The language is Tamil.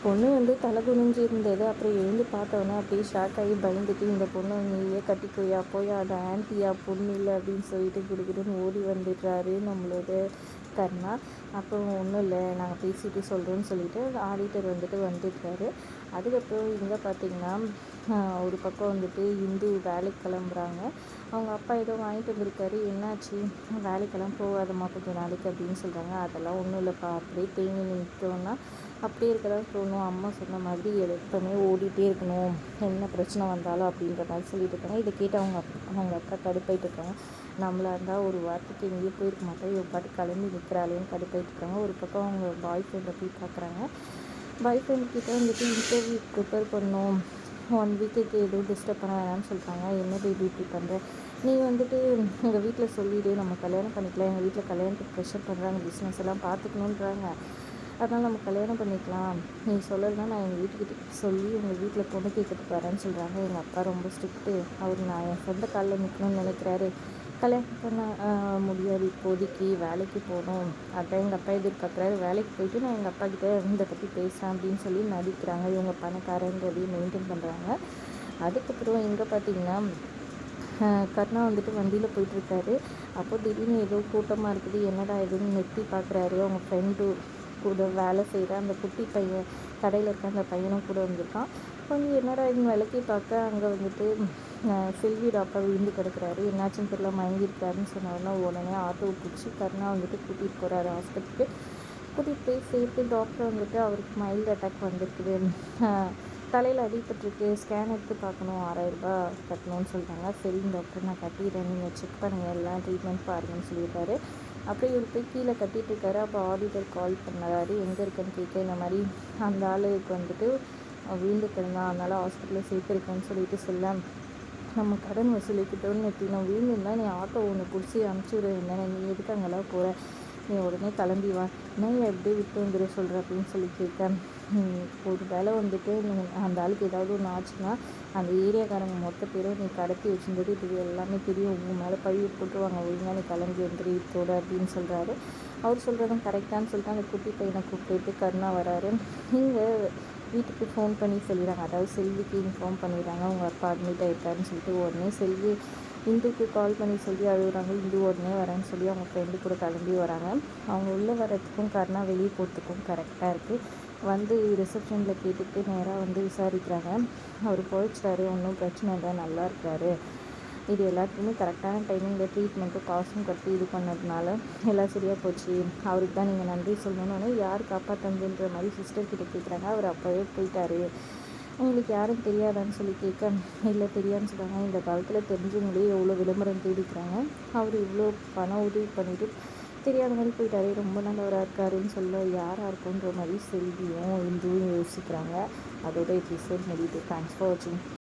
பொண்ணு வந்து தலை குனிஞ்சு இருந்தது. அப்புறம் எழுந்து பார்த்தோன்னே அப்படியே ஷாக் ஆகி பயந்துட்டு, இந்த பொண்ணை நீயே கட்டிக்கோயா போயா, அது ஆன்ட்டியா பொண்ணு இல்லை அப்படின்னு சொல்லிட்டு குடுக்குதுன்னு ஓடி வந்துடுறாரு நம்மளோட கர்ணா. அப்புறம் ஒன்றும் இல்லை, நாங்கள் பேசிட்டு சொல்கிறோன்னு சொல்லிட்டு ஆடிட்டர் வந்துட்டு வந்துட்டாரு. அதுக்கப்புறம் இங்கே பார்த்திங்கன்னா ஒரு பக்கம் வந்துட்டு இந்து வேலைக்கு கிளம்புறாங்க. அவங்க அப்பா ஏதோ வாங்கிட்டு வந்திருக்காரு. என்னாச்சு, வேலைக்கெல்லாம் போகாதம்மா கொஞ்சம் நாளைக்கு அப்படின்னு சொல்கிறாங்க. அதெல்லாம் ஒன்றும் இல்லைப்பா, அப்படியே தேங்கி நிற்கணும்னா அப்படியே இருக்கதான் தோணும். அம்மா சொன்ன மாதிரி எப்பவுமே ஓடிட்டே இருக்கணும், என்ன பிரச்சனை வந்தாலும் அப்படின்ற மாதிரி சொல்லிட்டு இருக்காங்க. இதை கேட்டு அவங்க அக்கா கடுப்பாயிட்டு இருக்காங்க. நம்மளா இருந்தால் ஒரு வாரத்துக்கு எங்கேயோ போயிருக்க மாட்டோம், இவ பாட்டு கிளம்பி நிற்கிறாளேன்னு கடுப்பாயிட்டு இருக்காங்க. ஒரு பக்கம் அவங்க பாய் ஃப்ரெண்டை போய் பார்க்குறாங்க. பாய் ஃப்ரெண்ட்கிட்ட வந்துட்டு இன்டர்வியூ ப்ரிப்பேர் பண்ணோம், 1 வீக்குக்கு எதுவும் டிஸ்டர்ப் பண்ண வேணாம்னு சொல்கிறாங்க. என்ன பேபி இப்படி பண்ணுற, நீ வந்துட்டு எங்கள் வீட்டில் சொல்லிவிடு, நம்ம கல்யாணம் பண்ணிக்கலாம், எங்கள் வீட்டில் கல்யாணத்துக்கு ப்ரெஷர் பண்ணுறாங்க, பிஸ்னஸ் எல்லாம் பார்த்துக்கணுன்றாங்க, அதனால் நம்ம கல்யாணம் பண்ணிக்கலாம், நீ சொல்லலைன்னா நான் எங்கள் வீட்டுக்கிட்ட சொல்லி உங்கள் வீட்டில் பொண்ணு கேட்கறதுக்கு வரேன்னு சொல்கிறாங்க. எங்கள் அப்பா ரொம்ப ஸ்ட்ரிக்ட்டு, அவர் நான் என் சொந்த காலில் நிற்கணும்னு நினைக்கிறாரு, கல்யாணம் பண்ண முடியாது, இப்போதைக்கு வேலைக்கு போகணும், அதான் எங்கள் அப்பா எதிர்பார்க்குறாரு, வேலைக்கு போயிட்டு நான் எங்கள் அப்பா கிட்டே இதை பற்றி பேசுகிறேன் அப்படின்னு சொல்லி நடிக்கிறாங்க. இவங்க பணக்காரன்றதையும் மெயின்டைன் பண்ணுறாங்க. அதுக்கப்புறம் இங்கே பார்த்திங்கன்னா கர்ணா வந்துட்டு வண்டியில் போயிட்டுருக்காரு. அப்போ திடீர்னு ஏதோ கூட்டமாக இருக்குது, என்னடா எதுன்னு நெட்டி பார்க்குறாரு. அவங்க ஃப்ரெண்டு கூட வேலை செய்கிற அந்த குட்டி பையன், கடையில் இருக்க அந்த பையனும் கூட வந்திருக்கான். வந்து என்னடா இதுன்னு விளக்கி பார்க்க அங்கே வந்துட்டு செல்வியோட அப்பா விழுந்து கிடக்குறாரு. என்னாச்சுன்னு தெரியல, மயங்கியிருக்காருன்னு சொன்னோன்னா உடனே ஆட்டோவை பிடிச்சி கர்ணா வந்துட்டு கூட்டிகிட்டு போகிறாரு ஹாஸ்பிட்டலுக்கு. கூட்டிகிட்டு போய் சேர்த்து டாக்டர் வந்துட்டு அவருக்கு மைல்டு அட்டாக் வந்திருக்குது, தலையில் அடிபட்டிருக்கு, ஸ்கேன் எடுத்து பார்க்கணும், 6000 ரூபா கட்டணும்னு சொல்லிட்டாங்க. சரிங்க டாக்டர், நான் கட்டிடுறேன், நீங்கள் செக் பண்ணுங்கள், எல்லாம் ட்ரீட்மெண்ட் பாருங்கன்னு சொல்லியிருக்காரு. அப்புறம் இவர் போய் கீழே கட்டிகிட்ருக்காரு. அப்போ ஆடிட்டர் கால் பண்ணுறாரு, எங்கே இருக்குன்னு கேட்க, இந்த மாதிரி அந்த ஆளுக்கு வந்துட்டு விழுந்துக்கிருந்தான், அதனால் ஹாஸ்பிட்டலில் சேர்த்துருக்கேன்னு சொல்லிட்டு சொல்ல, நம்ம கடன் வசூலிக்கிட்டோன்னு நெத்தி, நான் விழுந்துருந்தா நீ ஆட்டோ ஒன்று பிடிச்சி அனுப்பிச்சி என்னென்ன, நீ எதுக்கு அங்கெல்லாம் போகிற, நீ உடனே கிளம்பி வா, நான் எப்படி விட்டு வந்துட சொல்கிற அப்படின்னு சொல்லி கேட்க, ஒரு வேலை வந்துட்டு அந்த ஆளுக்கு ஏதாவது ஒன்று ஆச்சுன்னா அந்த ஏரியாக்காரங்க மொத்த பேரும் நீ கடத்தி வச்சுருந்தது இது எல்லாமே தெரியும், உங்கள் மேலே பழிய போட்டுருவாங்க, ஒழுங்காக நீ கிளம்பி வந்துடு இதோட அப்படின்னு சொல்கிறாரு. அவர் சொல்கிறதும் கரெக்டானு சொல்லிட்டு அந்த குட்டி பையனை கூப்பிட்டு கர்ணா வராரு. இங்கே வீட்டுக்கு ஃபோன் பண்ணி சொல்லிடுறாங்க, அதாவது செல்விக்கு இன்ஃபார்ம் பண்ணிடுறாங்க அவங்க அப்பா அட்மிட் ஆகிருக்காருன்னு சொல்லிட்டு. உடனே செல்வி இந்துக்கு கால் பண்ணி சொல்லி அழுகுறாங்க. இந்து உடனே வரேன்னு சொல்லி அவங்க ஃப்ரெண்டு கூட கிளம்பி வராங்க. அவங்க உள்ளே வரத்துக்கும் கர்ணா வெளியே போகிறதுக்கும் கரெக்டாக இருக்குது. வந்து ரிசப்ஷனில் கேட்டுட்டு நேராக வந்து விசாரிக்கிறாங்க. அவர் போயிடுச்சாரு, ஒன்றும் பிரச்சனை இல்லை, நல்லா இருக்கிறாரு, இது எல்லாத்துக்குமே கரெக்டான டைமிங்கில் ட்ரீட்மெண்ட்டும் காசும் கட்டி இது பண்ணதுனால எல்லாம் சரியாக போச்சு, அவருக்கு தான் நீங்கள் நன்றி சொல்லணும்னு யார் காப்பாற்றுன்ற மாதிரி சிஸ்டர்கிட்ட கேட்குறாங்க. அவர் அப்போவே போயிட்டார், உங்களுக்கு யாரும் தெரியாதான்னு சொல்லி கேட்க, இல்லை தெரியாதுன்னு சொல்கிறாங்க. இந்த காலத்தில் தெரிஞ்சவங்களே எவ்வளோ விளம்பரம் தேடிக்கிறாங்க, அவர் இவ்வளோ பணம் உதவி பண்ணிவிட்டு தெரியாத மாதிரி போயிட்டாரே, ரொம்ப நல்லவராக இருக்காருன்னு சொல்ல யாராக இருக்குன்ற மாதிரி செல்வியும் இந்துவும் யோசிக்கிறாங்க. அதோட எபிசோட் முடியுது. தேங்க்ஸ் ஃபார் வாட்சிங்.